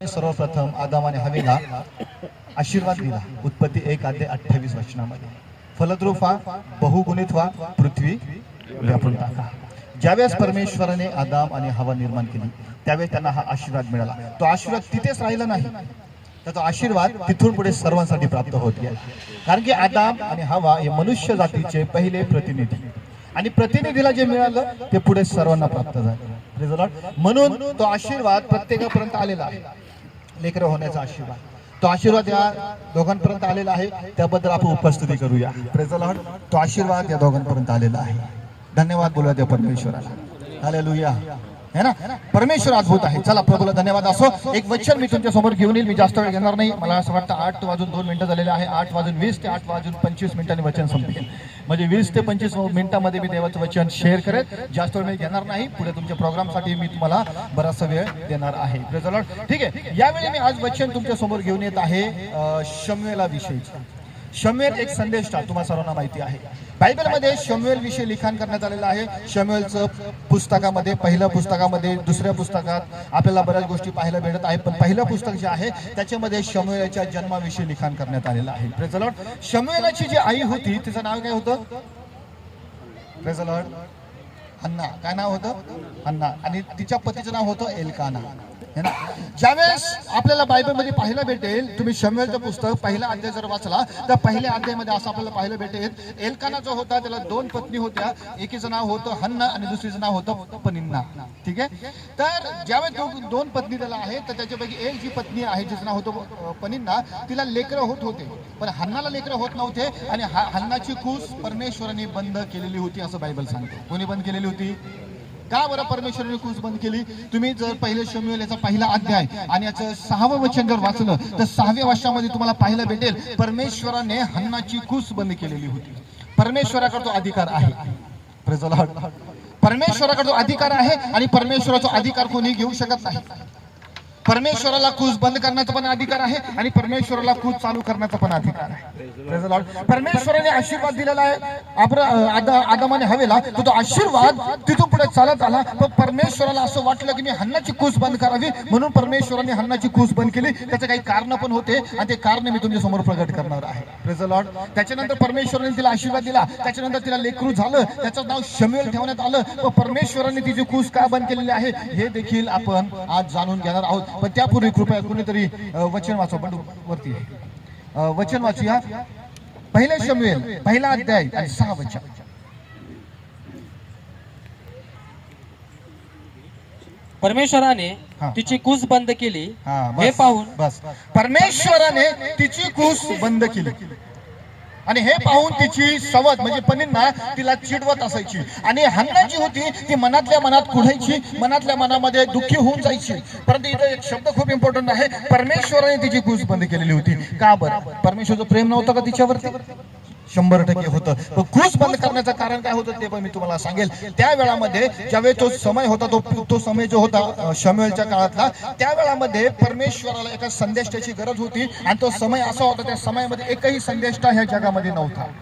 सर्वप्रथम आदम आणि हवेला आशीर्वाद दिला. उत्पत्ती 1:28 वचनामध्ये. फलद्रूप व्हा, बहुगुणित व्हा, पृथ्वी व्यापून टाका. ज्यावेळेस परमेश्वराने आदम आणि हवा निर्माण केली त्यावेळेस त्यांना हा आशीर्वाद मिळाला. तो आशीर्वाद तिथेच राहिला नाही, तर तो आशीर्वाद तिथून पुढे सर्वांसाठी प्राप्त होत गेला. कारण की आदम आणि हवा हे मनुष्य जातीचे पहिले प्रतिनिधी, आणि प्रतिनिधीला जे मिळालं ते पुढे सर्वांना प्राप्त झालं. Praise the Lord. म्हणून तो आशीर्वाद प्रत्येकापर्यंत आलेला आहे. लेकरं होण्याचा आशीर्वाद, तो आशीर्वाद या दोघांपर्यंत आलेला आहे. त्याबद्दल आपण उपस्थिती करूया. Praise the Lord. तो आशीर्वाद या दोघांपर्यंत आलेला आहे. धन्यवाद बोलूया त्या परमेश्वराला. हालेलुया. है ना, परमेश्वर अद्भुत आहे. चला, प्रभूला धन्यवाद असो. एक वचन मी तुमच्या समोर घेऊन येईल. मी जास्त वेळ घेणार नाही. मला असं वाटतं 8:02 झालेले आहे. 8:20 ते 8:25 मिनिटांनी वचन संपेल. म्हणजे 20 ते 25 मिनिटांमध्ये मी देवाचं वचन शेअर करेल. जास्त वेळ मी घेणार नाही. पुढे तुमच्या प्रोग्रामसाठी मी तुम्हाला बराचसा वेळ देणार आहे. Praise the Lord. ठीक आहे, यावेळी मी आज वचन तुमच्या समोर घेऊन येत आहे शमूएला विषयीचं. शमूएल एक संदेष्टा तुम्हाला सर्वांना माहिती आहे. बायबलमध्ये शमूएल विषयी लिखाण करण्यात आलेलं आहे. शमूएलचं पुस्तकामध्ये, पहिल्या पुस्तकामध्ये, दुसऱ्या पुस्तकात आपल्याला बऱ्याच गोष्टी पाहायला भेटत आहेत. पण पहिलं पुस्तक जे आहे त्याच्यामध्ये शमूएलच्या जन्माविषयी लिखाण करण्यात आलेलं आहे. Praise the Lord. शमूएलाची जी आई होती तिचं नाव काय होतं? Praise the Lord. हन्ना. काय नाव होतं? हन्ना. आणि तिच्या पतीचं नाव होतं एल्काना. है ना. ज्यावेळेस आपल्याला बायबलमध्ये पाहायला भेटेल, तुम्ही शमूएलचं पुस्तक पहिला अध्याय जर वाचला तर पहिल्या अध्यायामध्ये असं आपल्याला पाहायला भेटेल, एल्काना जो होता त्याला 2 पत्नी होत्या. एकीचं नाव होतं हन्ना आणि दुसरीचं नाव होतं पनिन्ना. ठीक आहे. तर ज्यावेळेस 2 पत्नी त्याला आहेत, तर त्याच्यापैकी एक जी पत्नी आहे जिचं नाव होतं पनिन्ना, तिला लेकरं होत होते, पण हन्नाला लेकरं होत नव्हते. आणि हन्नाची कूस परमेश्वराने बंद केलेली होती असं बायबल सांगतो. कोणी बंद केलेली होती? का बरं परमेश्वराने कूस बंद केली? तुम्ही जर पहिले शमूएल याचा पहिला अध्याय आणि याचं 6वं वचन जर वाचलं तर 6व्या वर्षामध्ये तुम्हाला पाहायला भेटेल परमेश्वराने हन्नाची कूस बंद केलेली होती. परमेश्वराकडे तो अधिकार आहे. Praise the Lord. परमेश्वराकडे तो अधिकार आहे आणि परमेश्वराचा अधिकार कोणी घेऊ शकत नाही. परमेश्वराला कूस बंद करण्याचा पण अधिकार आहे आणि परमेश्वराला कूस चालू करण्याचा पण अधिकार आहे. Praise the Lord. परमेश्वराने आशीर्वाद दिलेला आहे आदम आणि हवेला, तर तो आशीर्वाद तिथून पुढे चालत आला. पण परमेश्वराला असं वाटलं की मी हन्नाची कूस बंद करावी, म्हणून परमेश्वराने हन्नाची कूस बंद केली. त्याचे काही कारण पण होते आणि ते कारण मी तुमच्या समोर प्रकट करणार आहे. Praise the Lord. त्याच्यानंतर परमेश्वराने तिला आशीर्वाद दिला. त्याच्यानंतर तिला लेकरू झालं, त्याचं नाव शमूएल ठेवण्यात आलं. व परमेश्वराने तिची कूस का बंद केलेली आहे हे देखील आपण आज जाणून घेणार आहोत. पण त्यापूर्वी कृपया कोणीतरी वचन वाचवा. पण वरती वचन वाचूया. पहिले शमूएल पहिला अध्याय आणि 6 वचन. परमेश्वराने तिची कूस बंद केली हे पाहून. बस. परमेश्वराने तिची कूस बंद केली आणि हे पाहून तिची सवत म्हणजे पनिन्ना तिला चिडवत असायची. आणि हन्ना जी होती ती मनातल्या मनात कुढायची, मनातल्या मनामध्ये दुःखी होऊन जायची. परंतु इथं एक शब्द खूप इम्पॉर्टंट आहे. परमेश्वराने तिची कूस बंद केलेली होती. का बरं? परमेश्वराचं प्रेम नव्हतं का तिच्यावरती? 100% होतं. पण कूस बंद करण्याचं कारण काय होतं ते पण मी तुम्हाला सांगेल. त्या वेळामध्ये ज्यावेळी तो समय होता, तो समय जो होता शमूएलच्या काळातला, त्या वेळामध्ये परमेश्वराला एका संदेशाची गरज होती. आणि तो समय असा होता, त्या समयामध्ये एकही संदेष्टा ह्या जगामध्ये नव्हता.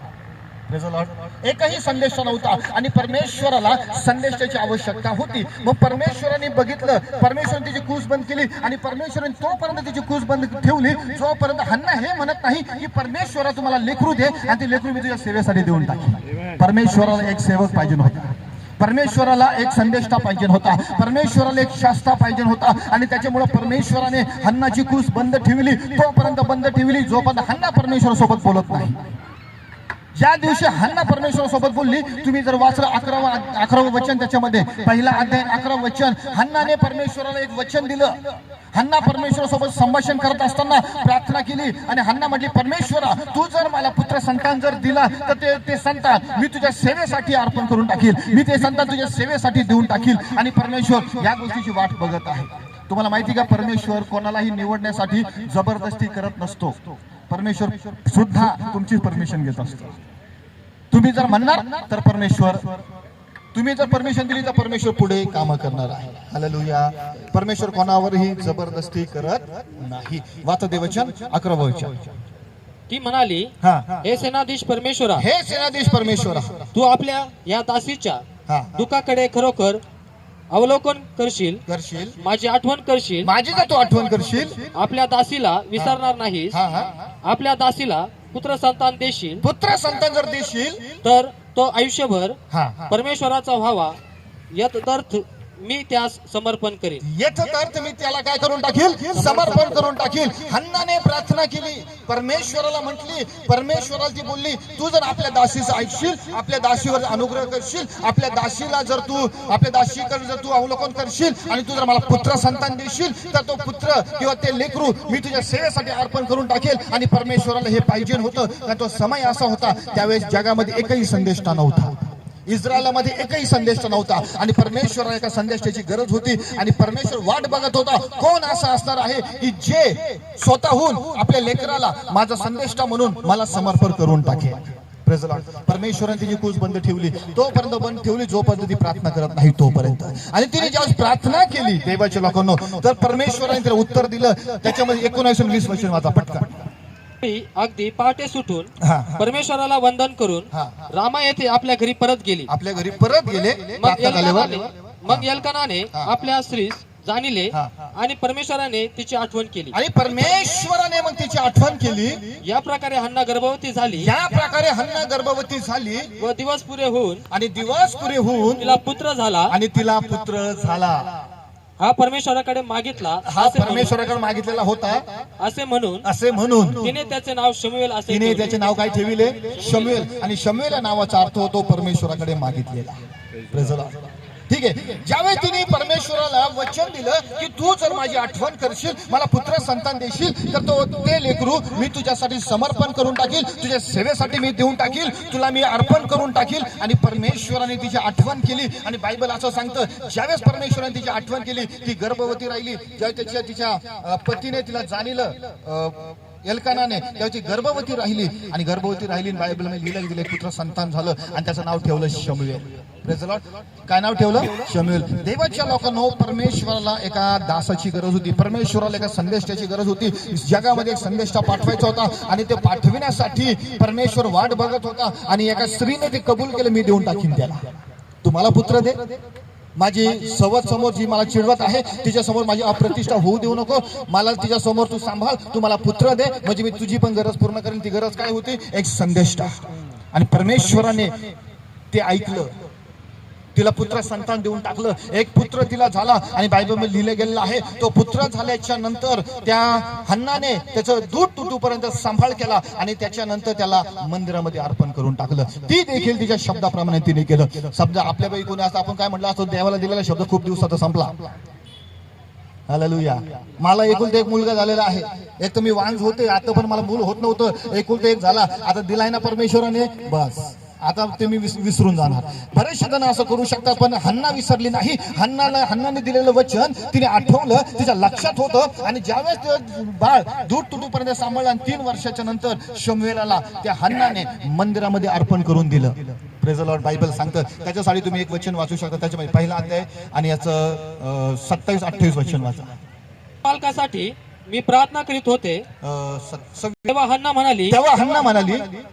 Praise the Lord. एकही संदेश नव्हता आणि परमेश्वराला संदेशाची आवश्यकता होती. मग परमेश्वराने बघितलं, परमेश्वराने तिची कूस बंद केली आणि परमेश्वराने तोपर्यंत तिची कूस बंद ठेवली जोपर्यंत हन्ना हे म्हणत नाही की परमेश्वरा तुम्हाला लेकरू दे आणि ती लेकरू मी तुझ्या सेवेसाठी देऊन टाकेन. परमेश्वराला एक सेवक पाहिजे होता. परमेश्वराला एक संदेष्टा पाहिजे होता. परमेश्वराला एक शास्त्रा पाहिजे होता. आणि त्याच्यामुळे परमेश्वराने हन्नाची कूस बंद ठेवली, तोपर्यंत बंद ठेवली जोपर्यंत हन्ना परमेश्वरासोबत बोलत नाही. ज्या दिवशी हन्ना परमेश्वरासोबत बोलली, तुम्ही जर वाचलं 11वं वचन, त्याच्यामध्ये पहिला अध्याय 11वं वचन, हन्नाने परमेश्वराला एक वचन दिलं. हन्ना परमेश्वरासोबत संभाषण करत असताना प्रार्थना केली आणि हन्ना म्हटली, परमेश्वरा तू जर मला पुत्र संतान जर दिला तर ते संतान मी तुझ्या सेवेसाठी अर्पण करून टाकील. मी ते संतान तुझ्या सेवेसाठी देऊन टाकील. आणि परमेश्वर या गोष्टीची वाट बघत आहे. तुम्हाला माहिती का, परमेश्वर कोणालाही निवडण्यासाठी जबरदस्ती करत नसतो. परमेश्वर सुद्धा तुमची परमिशन घेत असतो. तुम्ही जर म्हणणार तर परमेश्वर, तुम्ही जर परमिशन दिली तर परमेश्वर पुढे काम करणार आहे. हालेलुया. परमेश्वर कोणावरही जबरदस्ती करत नाही. वाचा देवचन 11वं वचन. ती म्हणाली, हे सेनाधीश परमेश्वरा, हे सेनाधीश परमेश्वरा, तू आपल्या या दासीच्या दुःखाकडे खरोखर अवलोकन करशील, करशील, माझी आठवण करशील, माझी जर तू आठवण करशील, आपल्या दासीला विसरणार नाहीस, हा हा आपल्या दासीला पुत्र संतान देशील, पुत्र संतान जर देशील, तर तो आयुष्यभर हा हा परमेश्वराचा व्हावा, यथार्थ मी त्यास समर्पण करेन. यथार्थ मी त्याला काय करून टाकील, समर्पण करून टाकील. हन्नाने प्रार्थना केली, परमेश्वराला म्हटली, परमेश्वराला ती बोलली, तू जर आपल्या दासीचं ऐकशील, आपल्या दासीवर अनुग्रह करशील, आपल्या दासीला जर तू, आपल्या दासीकडे जर तू अवलोकन करशील आणि तू जर मला पुत्र संतान देशील, तर तो पुत्र किंवा ते लेकरू मी तुझ्या सेवेसाठी अर्पण करून टाकेल. आणि परमेश्वराला हे पाहिजे होतं, कारण तो समय असा होता त्यावेळेस जगामध्ये एकही संदेश नव्हता, इस्रायलामध्ये एकही संदेश नव्हता आणि परमेश्वराला एका संदेशाची गरज होती. आणि परमेश्वर वाट बघत होता, कोण असा असणार आहे की जे स्वतःहून आपल्या लेकराला माझा संदेष्टा म्हणून मला समर्पण करून टाकेल. Praise the Lord. परमेश्वराने तिची कूस बंद ठेवली, तोपर्यंत बंद ठेवली जोपर्यंत ती प्रार्थना करत नाही तोपर्यंत. आणि तिने ज्यावेळेस प्रार्थना केली देवाच्या लोकांनो, तर परमेश्वराने तिला उत्तर दिलं. त्याच्यामध्ये 19 आणि 20 वचन वाचा पटकन. अगदी पहाटे सुटून परमेश्वराला वंदन करून रामा येथे आपल्या घरी परत गेली. आपल्या घरी परत गेले. मग एल्कानाने आपल्या स्त्रीस जाणिले आणि परमेश्वराने तिची आठवण केली. आणि परमेश्वराने मग तिची आठवण केली. या प्रकारे हन्ना गर्भवती झाली. या प्रकारे हन्ना गर्भवती झाली व दिवस पुरे होऊन, आणि दिवस पुरे होऊन तिला पुत्र झाला. आणि तिला पुत्र झाला. हा परमेश्वराकडे मागितला, हा परमेश्वराकडे मागितलेला होता असे म्हणून तिने त्याचे नाव शमूएल असे तिने त्याचे नाव काय ठेविले, शमूएल. आणि शमूएल या नावाचा अर्थ होतो परमेश्वराकडे मागितलेला. Praise the Lord. ठीक आहे. ज्यावेळी तिने परमेश्वराला वचन दिलं की तू जर माझी आठवण करशील, मला पुत्र संतान देशील, तर तो ते लेकरू मी तुझ्यासाठी समर्पण करून टाकील, तुझ्या सेवेसाठी मी देऊन टाकील, तुला मी अर्पण करून टाकील. आणि परमेश्वराने तिची आठवण केली. आणि बायबल असं सांगतं, ज्यावेळेस परमेश्वराने तिची आठवण केली, ती गर्भवती राहिली. ज्यावेळेस तिच्या पतीने तिला जाणीलं एल्कानाने, तेव्हा ती गर्भवती राहिली. आणि गर्भवती राहिली, बायबलमध्ये लिहिलं गेलं पुत्र संतान झालं आणि त्याचं नाव ठेवलं शमूएल. Praise the Lord. काय नाव ठेवलं? शमूएल. देवाच्या लोकांनो, परमेश्वराला एका दासाची गरज होती, परमेश्वराला एका संदेशाची गरज होती. जगामध्ये एक संदेश पाठवायचा होता आणि ते पाठविण्यासाठी परमेश्वर वाट बघत होता. आणि एका स्त्रीने ते कबूल केलं, मी देऊन टाकीन त्याला, तुम्हाला पुत्र दे. माझी सवत समोर जी मला चिडवत आहे तिच्या समोर माझी अप्रतिष्ठा होऊ देऊ नको, मला तिच्या समोर तू सांभाळ, तू मला पुत्र दे, म्हणजे मी तुझी पण गरज पूर्ण करेन. ती गरज काय होती? एक संदेष्टा. आणि परमेश्वराने ते ऐकलं, तिला पुत्र संतान देऊन टाकलं. एक पुत्र तिला झाला. आणि बायबलमध्ये लिहिलं गेलेलं आहे, तो पुत्र झाल्याच्या नंतर त्या हन्नाने त्याचं दूध तुटूपर्यंत सांभाळ केला आणि त्याच्यानंतर त्याला मंदिरामध्ये अर्पण करून टाकलं. ती देखील तिच्या शब्दाप्रमाणे तिने केलं. शब्द आपल्यापैकी कोणी असं आपण काय म्हटलं असतो, देवाला दिलेला शब्द खूप दिवसात संपला. हालेलुया. मला एकुलता एक मुलगा झालेला आहे. एक तर मी वांज होते, आता पण मला मूल होत नव्हतं, एकुलता एक झाला. आता दिलाय ना परमेश्वराने, बस आता ते मी विसरून जाणार. बरेचसे जण असं करू शकतात, पण हन्ना विसरली नाही. हन्नाने दिलेलं वचन तिने आठवलं, तिच्या लक्षात होतं. आणि ज्यावेळेस बाळ दूध तुटूपर्यंत सांभाळलं आणि 3 वर्षाच्या नंतर शमूएलाला त्या हन्नाने मंदिरामध्ये अर्पण करून दिलं. Praise the Lord. बायबल सांगतं, त्याच्यासाठी तुम्ही एक वचन वाचू शकता. त्याच्यामध्ये पहिला अध्याय आणि याचं 27-28 वचन वाचा. बालकासाठी मी प्रार्थना करीत होते. तेव्हा हन्ना म्हणाली,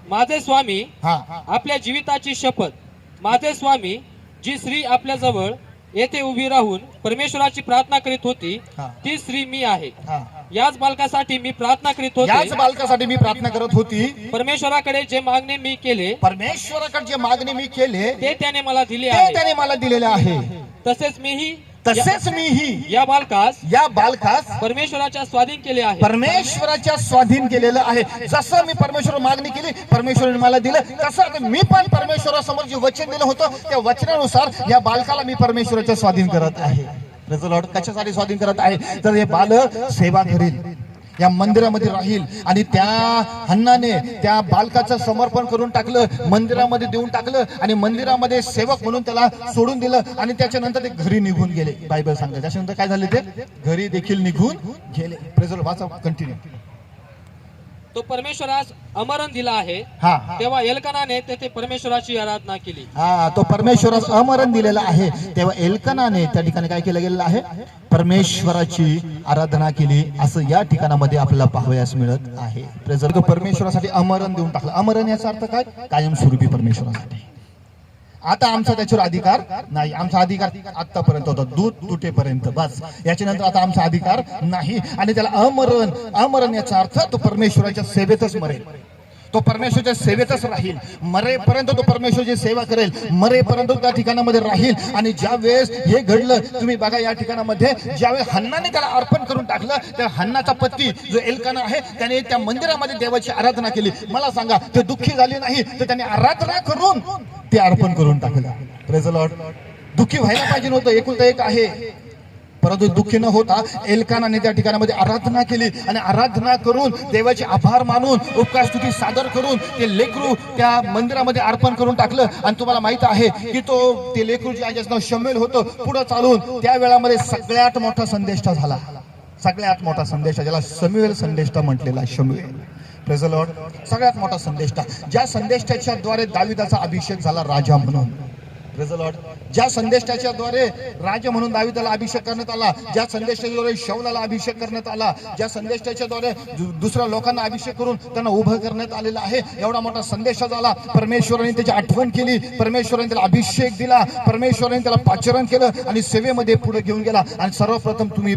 माझे स्वामी, आपल्या जीविताची शपथ, माझे स्वामी, जी स्त्री आपल्या जवळ येथे उभी राहून परमेश्वराची प्रार्थना करीत होती, ती स्त्री मी आहे. याच बालकासाठी मी प्रार्थना करीत होते. याच बालकासाठी मी प्रार्थना करत होती. परमेश्वराकडे जे मागणे मी केले, परमेश्वराकडे जे मागणे मी केले, ते त्याने मला दिले ते आहे. त्याने मला दिलेले आहे. तसेच मीही या बालकास परमेश्वराच्या स्वाधीन केले आहे. परमेश्वराच्या स्वाधीन केलेलं आहे. जसं मी परमेश्वर मागणी केली, परमेश्वराने मला दिलं, तसं मी पण परमेश्वरासमोर जे वचन दिलं होतं त्या वचनानुसार या बालकाला मी परमेश्वराच्या स्वाधीन करत आहे. Praise the Lord. कशासाठी स्वाधीन करत आहे? तर हे बालक सेवा करेल, या मंदिरामध्ये राहील. आणि त्या हन्नाने त्या बालकाचं समर्पण करून टाकलं, मंदिरामध्ये देऊन टाकलं आणि मंदिरामध्ये सेवक म्हणून त्याला सोडून दिलं. आणि त्याच्यानंतर ते घरी निघून गेले. बायबल सांगते त्याच्यानंतर काय झाले, ते घरी देखील निघून गेले. Praise the Lord. वाचा कंटिन्यू. तो परमेश्वरास अमरण दिला आहे. तेव्हा एल्कानाने तेथे परमेश्वराची आराधना केली. तो परमेश्वरास अमरण दिलेला आहे, तेव्हा एल्कानाने त्या ठिकाणी काय केलं गेलेलं आहे? परमेश्वराची आराधना केली. असं या ठिकाणामध्ये आपल्याला पाहावयास मिळत आहे. परमेश्वरासाठी अमरण देऊन टाकलं. अमरण याचा अर्थ काय? कायमस्वरूपी परमेश्वरासाठी. आता आमचा त्याच्यावर अधिकार नाही. आमचा अधिकार आतापर्यंत होता, दूध तुटेपर्यंत, बस. याच्यानंतर आता आमचा अधिकार नाही. आणि त्याला अमरण याचा अर्थ तो परमेश्वराच्या सेवेतच मरेल, तो परमेश्वराच्या सेवेतच राहील. मरेपर्यंत तो परमेश्वराची सेवा करेल, मरेपर्यंत त्या ठिकाणामध्ये राहील. आणि ज्या वेळेस हे घडलं, तुम्ही बघा या ठिकाणामध्ये ज्यावेळेस हन्नाने त्याला अर्पण करून टाकलं, त्या हन्नाचा पती जो एल्काना आहे त्याने त्या मंदिरामध्ये देवाची आराधना केली. मला सांगा, ते दुःखी झाले नाही तर त्याने आराधना करून ते अर्पण करून टाकलं. Praise the Lord. दुःखी व्हायला पाहिजे नव्हतं, एकुलता एक आहे, परंतु दुःखी न होता एल्कानाने त्या ठिकाणामध्ये आराधना केली. आणि आराधना करून देवाचे आभार मानून उपकार स्तुती सादर करून ते लेकरू त्या मंदिरामध्ये अर्पण करून टाकलं. आणि तुम्हाला माहित आहे की ते लेकरू जे आहे नाव शमूएल होतं, पुढे चालून त्या वेळामध्ये सगळ्यात मोठा संदेष्टा झाला, सगळ्यात मोठा संदेष्टा, ज्याला शमूएल संदेष्टा म्हटलेला आहे. शमूएल, प्रेज द लॉर्ड. सगळ्यात मोठा संदेष्टा, ज्या संदेष्टाच्या द्वारे दाविदाचा अभिषेक झाला राजा म्हणून. Praise the Lord. ज्या संदेशाच्या द्वारे राजा म्हणून दाविदाला अभिषेक करण्यात आला, ज्या संदेशाद्वारे शौलाला अभिषेक करण्यात आला, ज्या संदेशाच्या द्वारे दुसऱ्या लोकांना अभिषेक करून त्यांना उभं करण्यात आलेला आहे, एवढा मोठा संदेश झाला. परमेश्वराने त्याची आठवण केली, परमेश्वराने त्याला अभिषेक दिला, परमेश्वराने त्याला पाचारण केलं आणि सेवेमध्ये पुढे घेऊन गेला. आणि सर्वप्रथम तुम्ही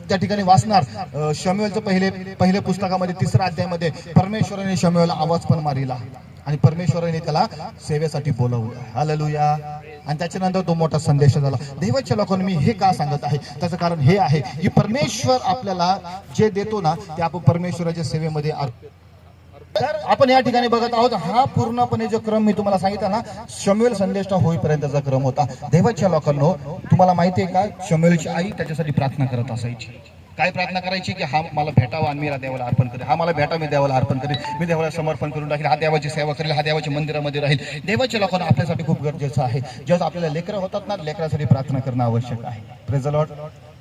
त्या ठिकाणी वाचणार शमूएलचं पहिल्या पुस्तकामध्ये 3ऱ्या अध्यायामध्ये परमेश्वराने शमूएलला आवाज पण मारिला आणि परमेश्वराने त्याला सेवेसाठी बोलावलं. हालेलुया. आणि त्याच्यानंतर तो मोठा संदेश झाला. देवाच्या लोकांना मी हे का सांगत आहे, त्याचं कारण हे आहे की परमेश्वर आपल्याला जे देतो ना ते आपण परमेश्वराच्या सेवेमध्ये तर आपण या ठिकाणी बघत आहोत. हा पूर्णपणे जो क्रम मी तुम्हाला सांगितला ना, शमूएल संदेष्टा होईपर्यंतचा क्रम होता. देवाच्या लोकांनो, तुम्हाला माहिती आहे का, शमूएलची आई त्याच्यासाठी प्रार्थना करत असायची. काय प्रार्थना करायची की हा मला भेटावा आणि मी देवाला अर्पण करेल, हा मला भेटावा मी देवाला अर्पण करेल, मी देवाला समर्पण करून टाकेल, हा देवाची सेवा करेल, हा देवाच्या मंदिरामध्ये राहील. देवाच्या लोकांना आपल्यासाठी खूप गरजेचं आहे. जेव्हा आपल्याला लेकरं होतात ना, लेकरासाठी प्रार्थना करणं आवश्यक आहे. Praise the Lord.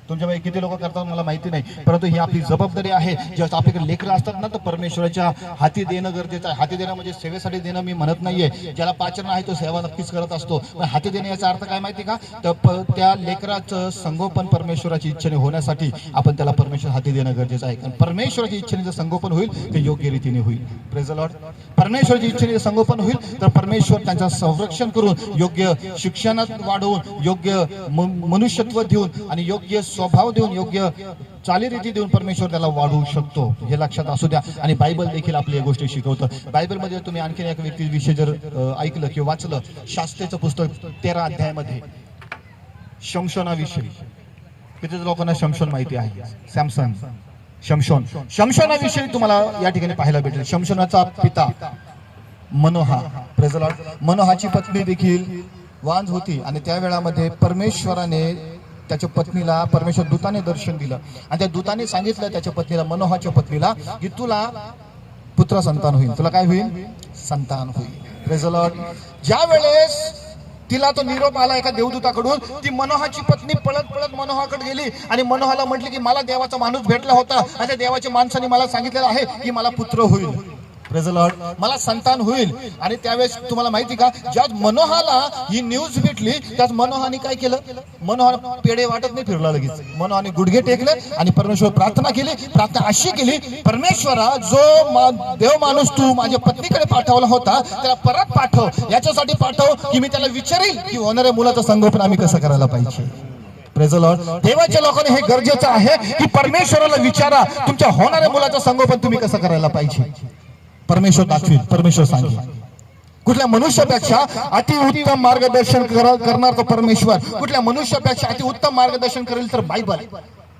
तुमच्यापैकी किती लोक करतात मला माहिती नाही, परंतु ही आपली जबाबदारी आहे. जेव्हा आपल्याकडे लेकरं असतात ना, तर परमेश्वराच्या हाती देणं गरजेचं आहे. हाती देणं म्हणजे सेवेसाठी देणं मी म्हणत नाहीये, ज्याला पाचरण आहे तो सेवा नक्कीच करत असतो, पण हाती देणं याचा अर्थ काय माहिती का, तर त्या लेकराचं संगोपन परमेश्वराची इच्छेने होण्यासाठी आपण त्याला परमेश्वर हाती देणं गरजेचं आहे. कारण परमेश्वराच्या इच्छेने जर संगोपन होईल ते योग्य रीतीने होईल. Praise the Lord. परमेश्वराच्या इच्छेने जर संगोपन होईल तर परमेश्वर त्यांचं संरक्षण करून योग्य शिक्षणात वाढवून, योग्य मनुष्यत्व देऊन आणि योग्य स्वभाव देऊन, योग्य चालीरीती देऊन परमेश्वर त्याला वाढवू शकतो. हे लक्षात असू द्या. आणि बायबल देखील आपल्या गोष्टी शिकवतं. बायबलमध्ये तुम्ही आणखीन एक व्यक्तीविषयी जर ऐकलं किंवा वाचलं, शास्त्रेचं पुस्तक 13 अध्यायामध्ये शमशोनाविषयी, किती लोकांना शमशोन माहिती आहे? सॅमसन, शमशोनाविषयी तुम्हाला या ठिकाणी पाहायला भेटेल. शमशोनाचा पिता मनोहा, प्रेज द लॉर्ड. मनोहाची पत्नी देखील वांझ होती आणि त्या वेळामध्ये परमेश्वराने त्याच्या पत्नीला, परमेश्वर दूताने दर्शन दिलं आणि त्या दूताने सांगितलं त्याच्या पत्नीला, मनोहाच्या पत्नीला, की तुला पुत्र संतान होईल, तुला काय होईल? संतान होईल. Praise the Lord. ज्या वेळेस तिला तो निरोप आला एका देवदूताकडून, ती मनोहाची पत्नी पळत पळत मनोहाकडे गेली आणि मनोहाला म्हटली की मला देवाचा माणूस भेटला होता आणि त्या देवाच्या माणसाने मला सांगितलेलं आहे की मला पुत्र होईल. Praise the Lord. मला संतान होईल. आणि त्यावेळेस तुम्हाला माहिती का, ज्याच मनोहाला ही न्यूज भेटली त्याच मनोहाने काय केलं, मनोहा पेढे वाटत नाही फिरला, लगेच मनोहाने गुडघे टेकले आणि परमेश्वर प्रार्थना केली. प्रार्थना अशी केली, परमेश्वरा जो देव माणूस तू माझ्या पत्नीकडे पाठवला होता त्याला परत पाठव. याच्यासाठी पाठव की मी त्याला विचारेल की होणाऱ्या मुलाचं संगोपन आम्ही कसं करायला पाहिजे. Praise the Lord. देवाच्या लोकांनी हे गरजेचं आहे की परमेश्वराला विचारा तुमच्या होणाऱ्या मुलाचं संगोपन तुम्ही कसं करायला पाहिजे. परमेश्वर दाखवेल, परमेश्वर सांगेल. कुठल्या मनुष्यापेक्षा अतिउत्तम मार्गदर्शन करणार तो परमेश्वर. कुठल्या मनुष्यापेक्षा अतिउत्तम मार्गदर्शन करेल तर बायबल.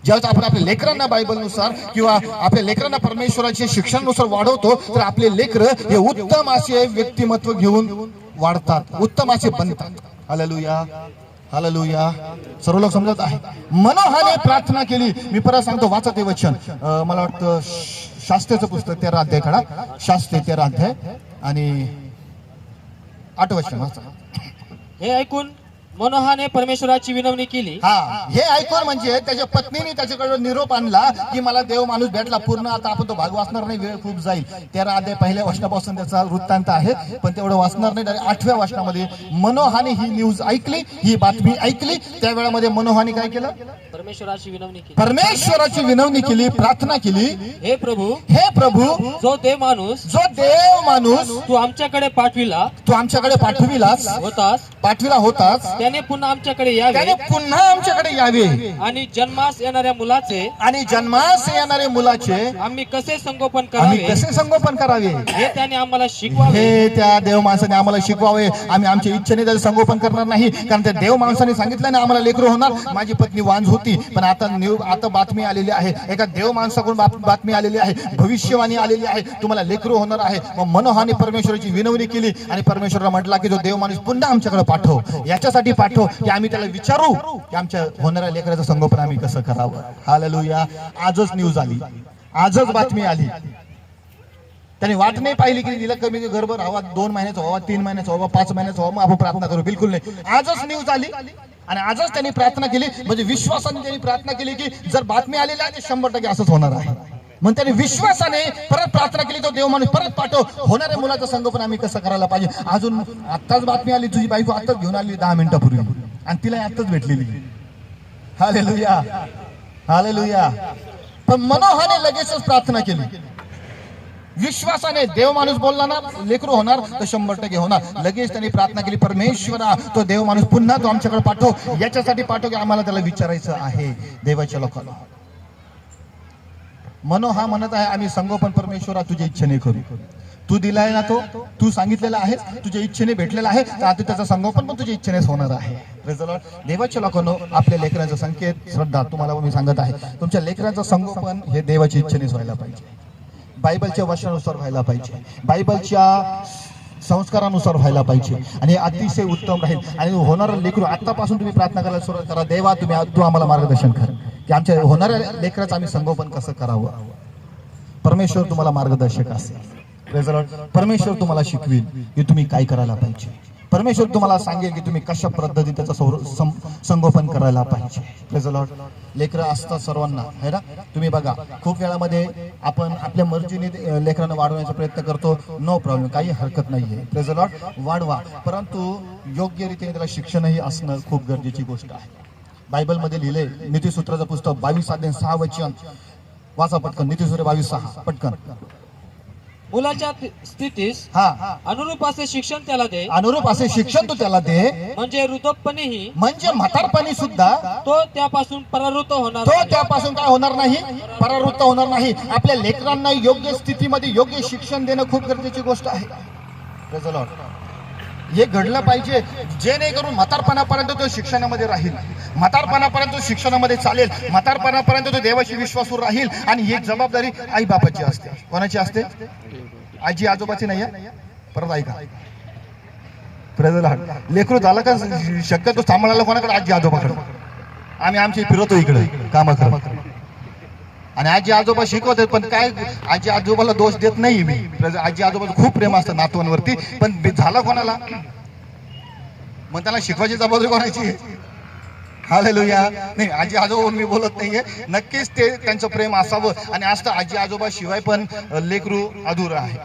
ज्यावेळेस आपण आपल्या लेकरांना बायबलनुसार किंवा आपल्या लेकरांना परमेश्वराच्या शिक्षणानुसार वाढवतो तर आपले लेकरं हे उत्तम असे व्यक्तिमत्व घेऊन वाढतात, उत्तम असे बनतात. Hallelujah, hallelujah. सर्व लोक समजत आहे. मनोहाने प्रार्थना केली. मी परत सांगतो, वाचा ते वचन. मला वाटतं शास्त्रेचं पुस्तक 13 अध्याय काढा, शास्त्रे 13 अध्याय आणि 8 वचन वाचा. हे ऐकून मनोहाने परमेश्वराची विनवणी केली. हा, हे ऐकून म्हणजे त्याच्या पत्नीने त्याच्याकडे निरोप आणला की मला देव माणूस भेटला. पूर्ण आता आपण तो भाग वाचणार नाही, वेळ खूप जाईल. 13 अध्याय पहिल्या वचनापासून त्याचा वृत्तांत आहे, पण तेवढं वाचणार नाही. डायरेक्ट 8व्या वचनामध्ये मनोहाने ही न्यूज ऐकली, ही बातमी ऐकली. त्या वेळामध्ये मनोहाने काय केलं? परमेश्वराची विनवणी केली. परमेश्वराची विनवणी केली, प्रार्थना केली. हे प्रभू, हे प्रभू, जो देव माणूस तू आमच्याकडे पाठविला होतास त्याने पुन्हा आमच्याकडे यावे आणि जन्मास येणाऱ्या मुलाचे आम्ही कसे संगोपन करावे हे त्याने आम्हाला शिकवावे. हे त्या देव माणसाने आम्हाला शिकवावे. आम्ही आमच्या इच्छेने त्याचं संगोपन करणार नाही, कारण त्या देव माणसाने सांगितलं ना आम्हाला लेकरू होणार. माझी पत्नी वांझ होती, पण आता बातमी आलेली आहे, एका देव माणसाकडून बातमी आलेली आहे, भविष्यवाणी आलेली आहे, तुम्हाला लेकरू होणार आहे. मग मनोहाने परमेश्वराची विनवणी केली आणि परमेश्वराला म्हटला की जो देव माणूस पुन्हा आमच्याकडे पाठव, याच्यासाठी पाठव की आम्ही त्याला विचारू की आमच्या होणाऱ्या लेकराचं संगोपन आम्ही कसं करावं. हालेलुया. आजच न्यूज आली, आजच बातमी आली. त्याने वाट नाही पाहिली की तिला कमी गर्भ राहावा, 2 महिन्याचा व्हावा, 3 महिन्याचा व्हावा, 5 महिन्याचा व्हावा, आपण प्रार्थना करू. बिलकुल नाही. आजच न्यूज आली आणि आजच त्यांनी प्रार्थना केली. म्हणजे विश्वासाने त्यांनी प्रार्थना केली की जर बातमी आलेली आहे 100% असंच होणार आहे. मग त्याने विश्वासाने परत प्रार्थना केली, तो देव माणूस परत पाठव, होणाऱ्या मुलाचं संगोपन आम्ही कसं करायला पाहिजे. अजून आत्ताच बातमी आली, तुझी बायको आत्ताच घेऊन आली 10 मिनिटापूर्वी आणि तिला आत्ताच भेटलेली. Hallelujah, hallelujah. पण मनोहाने लगेचच प्रार्थना केली, विश्वासाने. देव माणूस बोलला ना लेकरू होणार तर 100% होणार. लगेच त्यांनी प्रार्थना केली, परमेश्वरा तो देव माणूस पुन्हा तो आमच्याकडे पाठव, याच्यासाठी पाठव की आम्हाला त्याला विचारायचं आहे. देवाच्या लोकांना मनोहा म्हणत आहे आम्ही संगोपन परमेश्वरा तुझ्या इच्छेने करू. तू दिलाय ना, तो तू सांगितलेला आहे, तुझ्या इच्छेने भेटलेला आहे, तर आता त्याचं संगोपन पण तुझ्या इच्छेनेच होणार आहे. Praise the Lord. देवाच्या लोकांनो, आपल्या लेकरांचा संकेत श्रद्धा तुम्हाला मी सांगत आहे, तुमच्या लेकरांचं संगोपन हे देवाच्या इच्छेनेच व्हायला पाहिजे, बायबलच्या वचनानुसार व्हायला पाहिजे, बायबलच्या संस्कारानुसार व्हायला पाहिजे आणि अतिशय उत्तम राहील. आणि होणारं लेकरू आतापासून तुम्ही प्रार्थना करायला सुरुवात करा, देवा तू आम्हाला मार्गदर्शन कर की आमच्या होणाऱ्या लेकराचं आम्ही संगोपन कसं करावं. परमेश्वर तुम्हाला मार्गदर्शक असेल. Praise the Lord. परमेश्वर तुम्हाला शिकवेल की तुम्ही काय करायला पाहिजे. परमेश्वर तुम्हाला सांगेल की तुम्ही कशा पद्धतीने त्याचं संगोपन करायला पाहिजे. Praise the Lord. लेकरं असतात सर्वांना, है ना. तुम्ही बघा खूप वेळामध्ये आपण आपल्या मर्जीने लेकरांना वाढवण्याचा प्रयत्न करतो, नो प्रॉब्लेम, काही हरकत नाहीये. Praise the Lord. वाढवा, परंतु योग्य रीतीने त्याला शिक्षणही असणं खूप गरजेची गोष्ट आहे. बायबलमध्ये लिहिले, नीतिसूत्राचं पुस्तक 22 अध्याय 6 वचन वाचा पटकन. नीतिसूत्र 22:6 पटकन. मुलाच्या स्थितीस अनुरूप असे शिक्षण त्याला दे, अनुरूप असे शिक्षण तू त्याला दे, म्हणजे वृद्धपणीही, म्हणजे म्हातारपणी सुद्धा तो त्यापासून परावृत्त होणार, तो त्यापासून काय होणार नाही, परावृत्त होणार नाही. आपल्या लेकरांना योग्य स्थितीमध्ये योग्य शिक्षण देणं खूप गरजेची गोष्ट आहे. Praise the Lord. हे घडलं पाहिजे जेणेकरून म्हातारपणापर्यंत तो शिक्षणामध्ये राहील, म्हातारपणापर्यंत तो शिक्षणामध्ये चालेल, म्हातारपणापर्यंत तो देवाशी विश्वासू राहील. आणि ही जबाबदारी आई बापाची असते. कोणाची असते? आजी आजोबाची नाही आहे. परत ऐका. Praise the Lord. लेकरू झालं का शक्यतो सांभाळायला कोणाकडे? आजी आजोबाकडे. आम्ही आमची फिरवतो इकडे काम करत आणि आजी आजोबा शिकवतात, पण काय आजी आजोबाला दोष देत नाही मी. आजी आजोबाचं खूप प्रेम असतं नातवांवरती, पण झाला कोणाला? मग त्याला शिकवायची जबाबदारी कोणाची? हालेलुया. नाही, आजी आजोबा मी बोलत नाहीये, नक्कीच ते त्यांचं प्रेम असावं आणि असतं. आजी आजोबा शिवाय पण लेकरू अधुरं आहे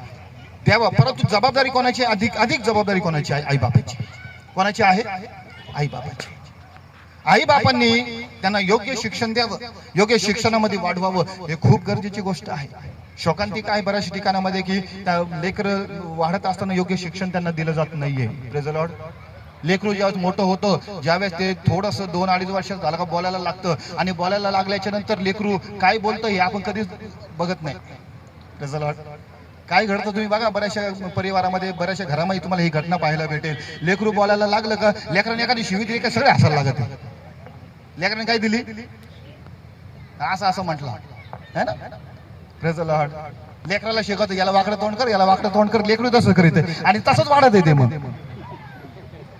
तेव्हा. परंतु जबाबदारी कोणाची? अधिक जबाबदारी कोणाची आहे? आई बापाची. कोणाची आहे? आई बापाची. आई बापांनी त्यांना योग्य शिक्षण द्यावं, योग्य शिक्षणामध्ये वाढवावं, हे खूप गरजेची गोष्ट आहे. शोकांतिका आहे बऱ्याचशा ठिकाणामध्ये की लेकरं वाढत असताना योग्य शिक्षण त्यांना दिलं जात नाहीये. Praise the Lord. लेकरू ज्यावेळेस मोठं होतं, ज्यावेळेस ते थोडंसं 2-2.5 वर्ष झालं का बोलायला लागतं आणि बोलायला लागल्याच्या नंतर लेकरू काय बोलतं हे आपण कधीच बघत नाही. Praise the Lord. काय घडतं तुम्ही बघा, बऱ्याचशा परिवारामध्ये, बऱ्याचशा घरामध्ये तुम्हाला ही घटना पाहायला भेटेल. लेकरू बोलायला लागलं का लेकरांनी एखादी शिवी दिली का सगळे हसायला लागत. लेकरांनी काय दिली? असं म्हटलं है ना. Praise the Lord. लेकराला शिकवतो याला वाकडं तोंड कर, याला वाकडं तोंड कर, लेकरू तसं करीत आणि तसंच वाढत येते. मग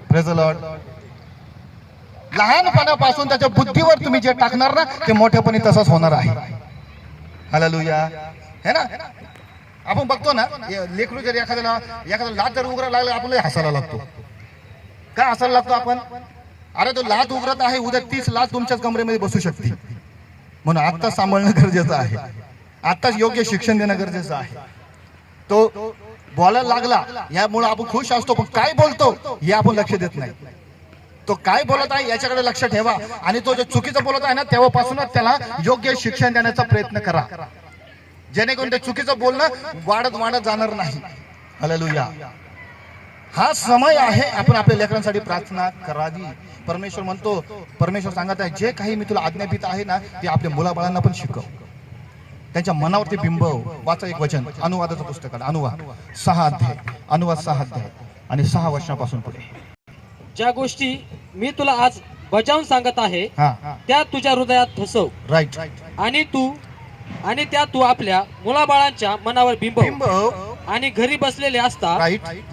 प्रेज द लॉर्ड. लहानपणापासून त्याच्या बुद्धीवर तुम्ही जे टाकणार ना ते मोठेपणी तसंच होणार आहे. हालेलुया. है ना. आपण बघतो ना, लेकरू जर एखाद्याला लात जर उघडा लागला आपण हसायला लागतो. का हसायला लागतो आपण? अरे तो लात उघडत आहे, उद्या 30 लात तुमच्याच कमरेमध्ये बसू शकते. म्हणून आता सांभाळणं गरजेचं आहे, आताच योग्य शिक्षण देणं गरजेचं आहे. तो बोलायला लागला यामुळे आपण खुश असतो, पण काय बोलतो हे आपण लक्ष देत नाही. तो काय बोलत आहे याच्याकडे लक्ष ठेवा, आणि तो जो चुकीचं बोलत आहे ना तेव्हापासूनच त्याला योग्य शिक्षण देण्याचा प्रयत्न करा, जेणेकरून ते चुकीचं बोलणं वाढत वाढत जाणार नाही. हालेलुया. हा समय आहे आपण आपल्या लेकरांसाठी प्रार्थना करावी. परमेश्वर म्हणतो, परमेश्वर सांगत आहे, जे काही मी तुला आज्ञापित आहे ना ते आपल्या मुलाबाळांना पण शिकव, त्यांच्या मनावरती बिंबव. वाचा एक वचन, अनुवादाचं पुस्तक, अनुवाद 6 अध्याय, अनुवाद 6 अध्याय आणि 6 वर्षापासून पुढे. ज्या गोष्टी मी तुला आज बजावून सांगत आहे त्या तुझ्या हृदयात ठसव. राईट. आणि त्या तू आपल्या मुलाबाळांच्या मनावर बिंबव. आणि घरी बसलेले असता,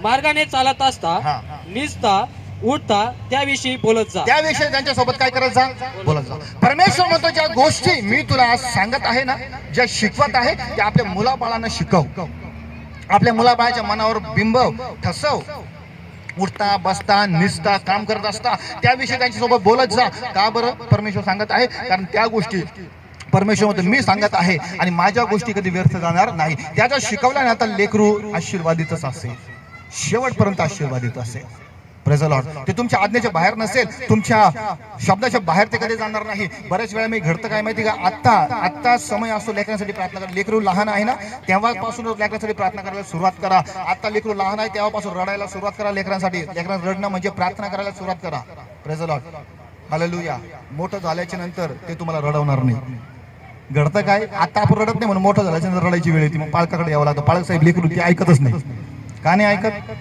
मार्गाने चालत असता, निजता उठता त्याविषयी बोलत जा. त्याविषयी त्यांच्यासोबत काय करत जा, बोलत जा. परमेश्वर म्हणतो, ज्या गोष्टी मी तुला आज सांगत आहे ना, ज्या शिकवत आहे त्या आपल्या मुलाबाळांना शिकव, आपल्या मुलाबाळाच्या मनावर बिंबव, ठसव. उठता बसता निजता काम करत असता त्याविषयी त्यांच्यासोबत बोलत जा. का बरं परमेश्वर सांगत आहे? कारण त्या गोष्टी परमेश्वर म्हणतो मी सांगत आहे, आणि माझ्या गोष्टी कधी व्यर्थ जाणार नाही. त्या जर शिकवल्या ना तर लेकरू आशीर्वादितच असेल, शेवटपर्यंत आशीर्वादित असेल. Praise the Lord. ते तुमच्या आज्ञेच्या बाहेर नसेल, तुमच्या शब्दाच्या बाहेर ते कधी जाणार नाही. बऱ्याच वेळा मी घडतं काय माहिती का, आत्ता समय असतो लेकरांसाठी प्रार्थना करा. लेकरू लहान आहे ना तेव्हापासूनच लेकरांसाठी प्रार्थना करायला सुरुवात करा. आता लेकरू लहान आहे तेव्हापासून रडायला सुरुवात करा लेकरांसाठी. लेकरांना रडणं म्हणजे प्रार्थना करायला सुरुवात करा. Praise the Lord. हालेलुया. मोठं झाल्याच्या नंतर ते तुम्हाला रडवणार नाही. घडतं काय, आता आपण रडत नाही म्हणून मोठं झाल्याच्या नंतर रडायची वेळ येते, मग पालकाकडे यावं लागतं. पालक साहेब लेकरू ते ऐकतच नाही. का नाही ऐकत?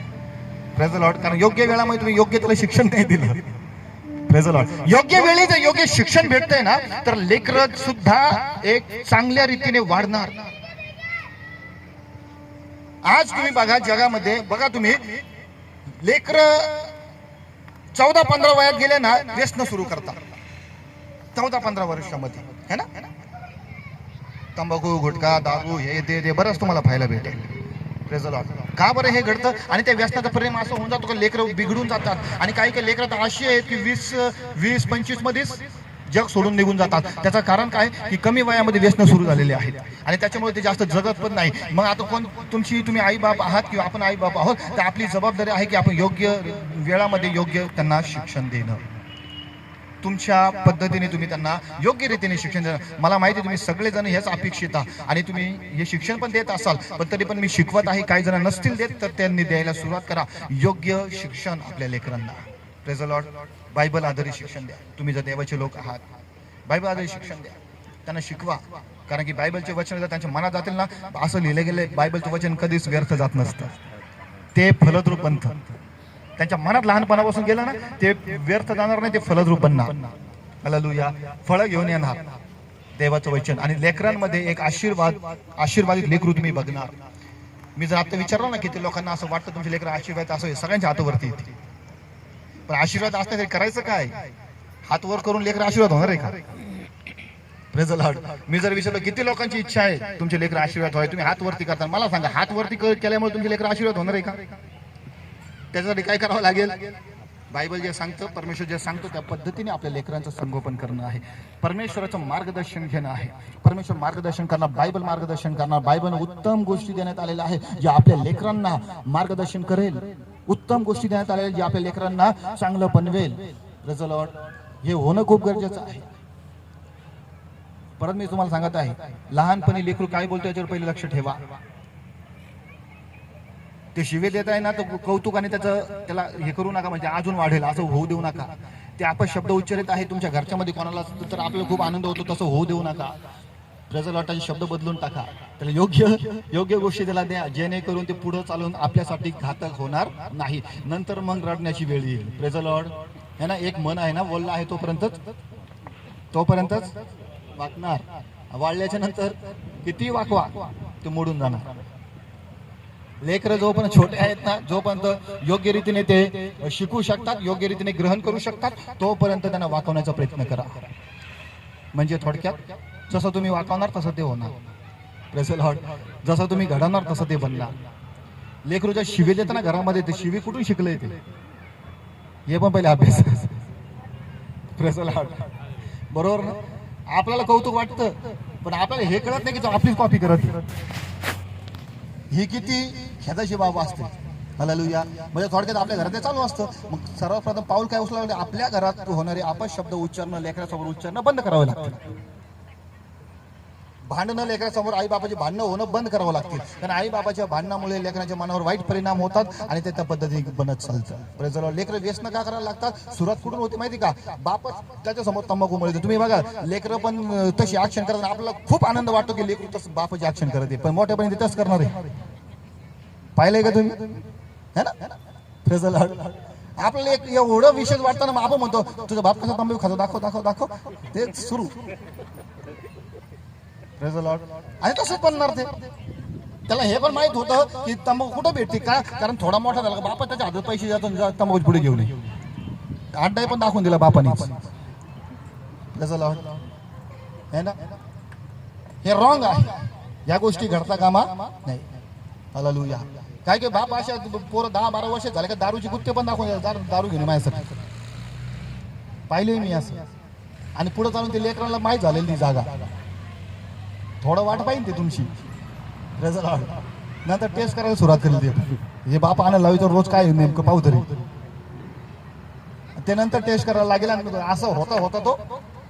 Praise the Lord. कारण योग्य वेळामध्ये तुम्ही योग्य त्याला शिक्षण नाही दिलं. Praise the Lord. योग्य वेळी जर योग्य शिक्षण भेटतंय ना तर लेकरं सुद्धा एक चांगल्या रीतीने वाढणार. आज तुम्ही बघा जगामध्ये, बघा तुम्ही लेकरं 14-15 वयात गेले ना व्यसन सुरू करतात. 14-15 वर्षामध्ये है ना, तंबाखू गुटखा दारू हे ते बरंच तुम्हाला पाहायला भेटेल. Praise the Lord. का बरं हे घडतं? आणि त्या व्यसनाचा परिणाम असं होऊन जातो की लेकरं बिघडून जातात. आणि काही काही लेकरं तर अशी आहेत की 20-25 मध्येच जग सोडून निघून जातात. त्याचं कारण काय की कमी वयामध्ये व्यसन सुरू झालेले आहेत, आणि त्याच्यामुळे ते जास्त जगत पण नाही. मग आता तुम्ही आई बाप आहात किंवा आपण आई बाप आहोत, तर आपली जबाबदारी आहे की आपण योग्य वेळामध्ये योग्य त्यांना शिक्षण देणं. तुमच्या पद्धतीने तुम्ही त्यांना योग्य रीतीने शिक्षण देणं. मला माहिती तुम्ही सगळेजण हेच अपेक्षित आहात आणि तुम्ही हे शिक्षण पण देत असाल, पण तरी पण मी शिकवत आहे. काही जण नसतील देत तर त्यांनी द्यायला सुरुवात करा योग्य शिक्षण आपल्या लेकरांना. Praise the Lord. बायबल आधारित शिक्षण द्या. तुम्ही जर देवाचे लोक आहात, बायबल आधारित शिक्षण द्या, त्यांना शिकवा. कारण की बायबलचे वचन जर त्यांच्या मनात जातील ना, असं लिहिलं गेलं बायबलचं वचन कधीच व्यर्थ जात नसतं. ते फलद्रूप बनतं. त्यांच्या मनात लहानपणापासून गेलं ना ते व्यर्थ जाणार नाही, ते फलद्रूप बनणार. हालेलुया. फळं घेऊन येणार देवाचं वचन. आणि लेकरांमध्ये एक आशीर्वादित लेकरू तुम्ही बघणार. मी जर आता विचारलं ना किती लोकांना असं वाटतं तुमचे लेकर आशीर्वाद असं सगळ्यांच्या हातावरती येते, पण आशीर्वाद असण्यासाठी करायचं काय? हात वर करून लेकर आशीर्वाद होणार आहे का? Praise the Lord. मी जर विचारलं किती लोकांची इच्छा आहे तुमचे लेकर आशीर्वाद व्हावे, तुम्ही हात वरती करता, मला सांगा हात वरती केल्यामुळे तुमचे लेकर आशीर्वाद होणार आहे का? त्याच्यासाठी काय करावं लागेल? बायबल जे सांगतं, परमेश्वर जे सांगतो त्या पद्धतीने आपल्या लेकरांचं संगोपन करणं आहे. परमेश्वराचं मार्गदर्शन घेणं आहे. परमेश्वर मार्गदर्शन करणार, बायबल मार्गदर्शन करणार. बायबल उत्तम गोष्टी देण्यात आलेल्या आहे जे आपल्या लेकरांना मार्गदर्शन करेल. उत्तम गोष्टी देण्यात आलेल्या जे आपल्या लेकरांना चांगलं बनवेल. Praise the Lord. हे होणं खूप गरजेचं आहे. परत मी तुम्हाला सांगत आहे, लहानपणी लेकरू काय बोलतो याच्यावर पहिले लक्ष ठेवा. ते शिवे देत आहे ना तर कौतुक आणि त्याला हे करू नका, म्हणजे अजून वाढेल असं होऊ देऊ नका. ते आपण शब्द उच्चारित आहे तुमच्या घरच्यामध्ये कोणाला तर आपल्याला खूप आनंद होतो, तसं होऊ देऊ नका. Praise the Lord. शब्द बदलून टाका. त्याला योग्य गोष्टी त्याला द्या, जेणेकरून ते पुढे चालून आपल्यासाठी घातक होणार नाही. नंतर मग रडण्याची वेळ येईल. Praise the Lord. है ना, एक मन आहे ना, बोलला आहे तोपर्यंतच वाकणार. वाढल्याच्या नंतर किती वाकवा ते मोडून जाणार. लेकरं जोपर्यंत छोटे आहेत ना, जोपर्यंत योग्य रीतीने ते शिकू शकतात, योग्य रीतीने ग्रहण करू शकतात, तोपर्यंत त्यांना वाकवण्याचा प्रयत्न करा. म्हणजे थोडक्यात जसं तुम्ही वाकवणार तसं ते होणार. Praise the Lord. जसं तुम्ही घडवणार तसं ते बनणार. लेकरू ज्या शिवी देतात ना घरामध्ये, ते शिवी कुठून शिकलंय ते हे पण पहिले अभ्यास. बरोबर ना? आपल्याला कौतुक वाटतं, पण आपल्याला हे कळत नाही की तो आपलीच कॉपी करत ही किती खेदाची बाब असते. हालेलुया. म्हणजे थोडक्यात आपल्या घरात ते चालू असतं. मग सर्वप्रथम पाऊल काय उचलावं, आपल्या घरात होणारे अपशब्द उच्चारणं लेकरासमोर उच्चारणं बंद करावं लागतं. भांडणं लेकरासमोर आई बाबाची भांडणं होणं बंद करावं लागतील. कारण आई बाबाच्या भांडणामुळे लेकराच्या मनावर वाईट परिणाम होतात आणि ते त्या पद्धतीने बनत चालतं. लेकरं व्यसन का करायला लागतात, सुरुवात कुठून होती माहिती का, बापच त्याच्या समोर तंबाखू मिळते. तुम्ही बघा लेकरं पण तशी ऍक्शन करतात, आपल्याला खूप आनंद वाटतो की लेकरू तसं बापाची ऍक्शन करते, पण मोठ्यापणी ते तसं करणार आहे. पाहिलंय का तुम्ही, है ना? Praise the Lord. आपल्याला एक एवढं विशेष वाटतं ना, मग आपण म्हणतो तुझा बाप कसा तंबाखू खातो, दाखव दाखव दाखव, ते सुरू. Praise the Lord. आणि तसंच बनणार ते. त्याला हे पण माहित होतं की तंबाखू कुठं भेटते का, कारण थोडा मोठा झाला बापा त्याच्या हातात पैसे जातो, तंबाखू पुढे घेऊन ये. अड्डाही पण दाखवून दिला बापाने. Praise the Lord. है ना? हे रॉंग आहे, या गोष्टी घडता कामा नाही. हालेलुया. काय की बाप अशा पोरं 10-12 वर्ष झाले का दारूची गुत्ते पण दाखवून दारू घेऊन माझ्यासाठी पाहिले मी असं. आणि पुढे चालून ते लेकरांना माहीत झालेली ती जागा. थोडं वाट पाहिजे ते तुमची. नंतर टेस्ट करायला सुरुवात केली ते, हे बाप आणायला लावी तर रोज काय नेमकं पाहू तरी. ते नंतर टेस्ट करायला लागेल आणि असं होता होता तो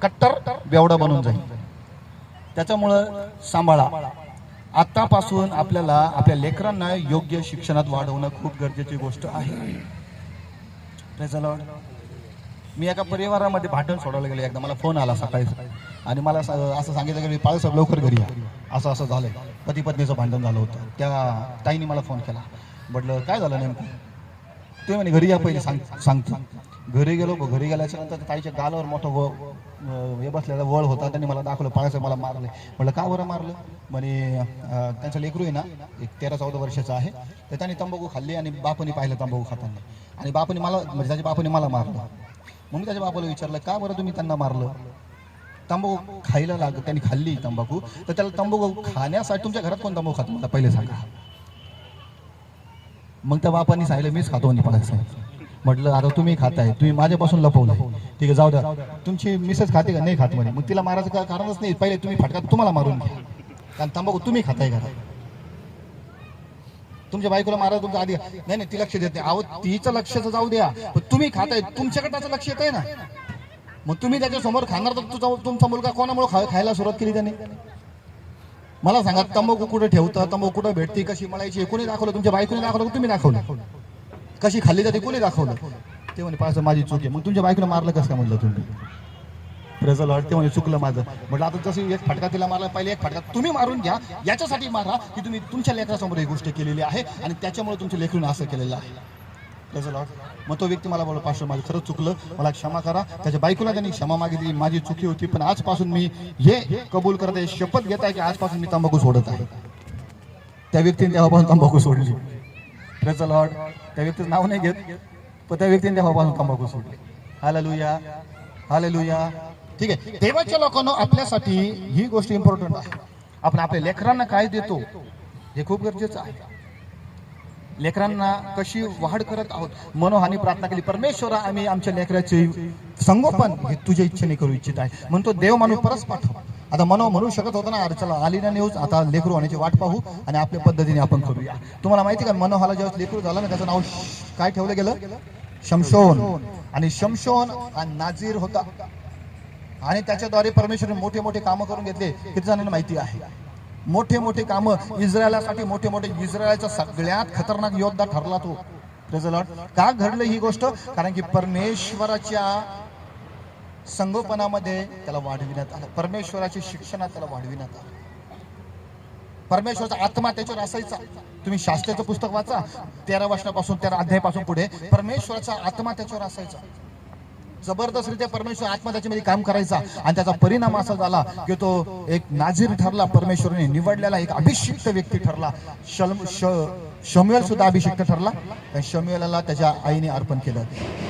कट्टर बेवडा बनून जाईल. त्याच्यामुळं सांभाळा. आतापासून आपल्याला आपल्या लेकरांना योग्य शिक्षणात वाढवणं खूप गरजेची गोष्ट आहे. Praise the Lord. मी एका परिवारामध्ये भांडण सोडवलं गेलं एकदा. मला फोन आला सकाळी आणि मला असं सांगितलं की पाळसाहेब लवकर घरी या, असं असं झालंय, पती पत्नीचं भांडण झालं होतं. त्या ताईने मला फोन केला. म्हटलं काय झालं नेमकं, ते म्हणे घरी या पहिले सांगतो. घरी गेलो. घरी गेल्याच्या नंतर ताईच्या गालावर मोठं हे बसलेला वळ होता. त्यांनी मला दाखवलं पाळसाहेब मला मारले. म्हटलं का बरं मारलं. म्हणे त्यांचं लेकरू आहे ना, एक 13-14 वर्षाचं आहे, तर त्यांनी तंबाखू खाल्ली आणि बापाने पाहिलं तंबाखू खाताना, आणि बापाने मला म्हणजे त्याच्या बापाने मला मारलं. मग मी त्याच्या बापाला विचारलं का बरं तुम्ही त्यांना मारलं. तंबाखू खायला लागलं, त्यांनी खाल्ली तंबाखू, तर त्याला तंबाखू खाण्यासाठी तुमच्या घरात कोण तंबाखू खातो मला पहिले सांगा. मग त्या बापांनी सांगितलं मीच खातो म्हणे पाळसाहेब. म्हटलं आता तुम्ही खाताय, तुम्ही माझ्यापासून लपवलं, ठीक आहे जाऊ द्या. तुमची मिसेस खाते का, नाही खात म्हणे. मग तिला मारायचं काय कारणच नाही, पहिले तुम्ही फटका तुम्हाला मारून घ्या, कारण तंबाखू तुम्ही खाताय घरात. तुमच्या बायकोला मारा तुमच्या आधी नाही नाही ती लक्ष देत नाही. अहो तिचं लक्ष जाऊ द्या, पण तुम्ही खाताय, तुमच्याकडे त्याचं लक्ष येत आहे ना. मग तुम्ही त्याच्या समोर खाणार तर तुमचा मुलगा कोणामुळे खायला सुरुवात केली त्याने. मला सांगा तंबाखू कुठे ठेवतं, तंबाखू कुठे भेटते, कशी मळायची, कोणी दाखवलं, तुमच्या बायकोने दाखवलं, तुम्ही दाखवलं, कशी खाल्ली जाते कोणी दाखवलं. ते म्हणे पास माझी चूक आहे. मग तुमच्या बायकोला मारलं कसं काय म्हटलं तुम्ही. Praise the Lord. ते म्हणे चुकलं माझं. म्हटलं आता जसं एक फटका तिला मारला, पहिले एक फटका तुम्ही मारून घ्या, याच्यासाठी मारा की तुम्ही तुमच्या लेकरासमोर ही गोष्ट केलेली आहे आणि त्याच्यामुळे तुमच्या लेकरून असं केलेलं आहे. Praise the Lord. मग तो व्यक्ती मला बोलला पास्टर माझं खरंच चुकलं, मला क्षमा करा. त्याच्या बायकोला त्यांनी क्षमा मागितली, माझी चुकी होती, पण आजपासून मी हे कबूल करत आहे, शपथ घेत आहे की आजपासून मी तंबाखू सोडत आहे. त्या व्यक्तीने तेव्हापासून तंबाखू सोडली. Praise the Lord. त्या व्यक्तीचं नाव नाही घेत, पण त्या व्यक्तीने तेव्हापासून तंबाखू सोडली. Hallelujah hallelujah. ठीक आहे. देवाच्या लोकांना आपल्यासाठी ही गोष्ट इम्पॉर्टंट आहे. आपण आपल्या लेकरांना काय देतो हे खूप गरजेचं आहे. लेकरांना कशी वाढ करत आहोत. मनोहानी प्रार्थना केली, परमेश्वरा आम्ही आमच्या लेकराचे संगोपन हे तुझ्या इच्छेने करू इच्छित आहे. म्हणतो देव माणूस परत पाठव. आता म्हणू शकत होतं ना, चला आली ना न्यूज, आता लेकरू होण्याची वाट पाहू आणि आपल्या पद्धतीने आपण करूया. तुम्हाला माहिती का मनोहाला जेव्हा लेकरू झालं ना, त्याचं नाव काय ठेवलं गेलं, शमशोन. आणि शमशोन हा नाझीर होता आणि त्याच्याद्वारे परमेश्वराने मोठे मोठे कामं करून घेतले. किती जणांना माहिती आहे. मोठे मोठे कामं इस्रायलासाठी, मोठे मोठे, इस्रायलचा सगळ्यात खतरनाक योद्धा ठरला तो. Praise the Lord. का घडलं ही गोष्ट, कारण की परमेश्वराच्या संगोपनामध्ये त्याला वाढविण्यात आलं, परमेश्वराच्या शिक्षणात त्याला वाढविण्यात आलं. परमेश्वराचा आत्मा त्याच्यावर असायचा. तुम्ही शास्त्राचं पुस्तक वाचा, 13 वचनापासून 13 अध्यायापासून पुढे परमेश्वराचा आत्मा त्याच्यावर असायचा. जबरदस्तरित्या परमेश्वर आत्मा त्याच्यामध्ये काम करायचा आणि त्याचा परिणाम असा झाला की तो एक नाझीर ठरला, परमेश्वराने निवडलेला एक अभिषिक्त व्यक्ती ठरला. शमूएल सुद्धा अभिषिक्त ठरला, शमूएलला त्याच्या आईने अर्पण केलं.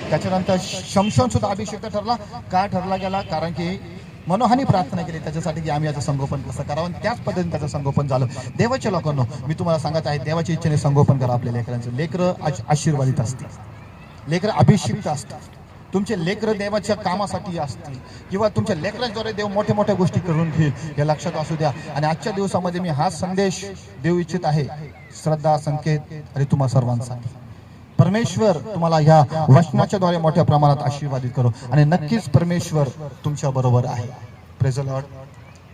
त्याच्यानंतर शमशोन सुद्धा अभिषिक्त ठरला. का ठरला गेला, कारण की मनोहानी प्रार्थना केली त्याच्यासाठी की आम्ही याचं संगोपन कसं करावं, त्याच पद्धतीने त्याचं संगोपन झालं. देवाच्या लोकांनो मी तुम्हाला सांगत आहे, देवाच्या इच्छेने संगोपन करा आपल्या लेकरांचं. लेकरं आशीर्वादित असतात, लेकरं अभिषिक्त असतात. तुमचे लेकर देवाच्या कामासाठी असतील किंवा तुमच्या लेकरांद्वारे देव मोठ्या मोठ्या गोष्टी करून घेईल हे लक्षात असू द्या. आणि आजच्या दिवसामध्ये मी हा संदेश देऊ इच्छित आहे, श्रद्धा, संकेत आणि तुम्हा सर्वांसाठी. परमेश्वर तुम्हाला ह्या वचनाच्या द्वारे मोठ्या प्रमाणात आशीर्वादित करो आणि नक्कीच परमेश्वर तुमच्या बरोबर आहे. Praise the Lord.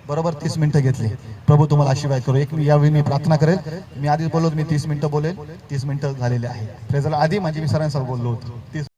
बरोबर 30 मिनिटं घेतली. प्रभू तुम्हाला आशीर्वाद करो. यावेळी मी प्रार्थना करेल. मी आधीच बोललो मी 30 मिनिटं बोलेल. 30 मिनिटं झालेले आहे. Praise the Lord. आधी म्हणजे मी सरांसर बोललो होतो 30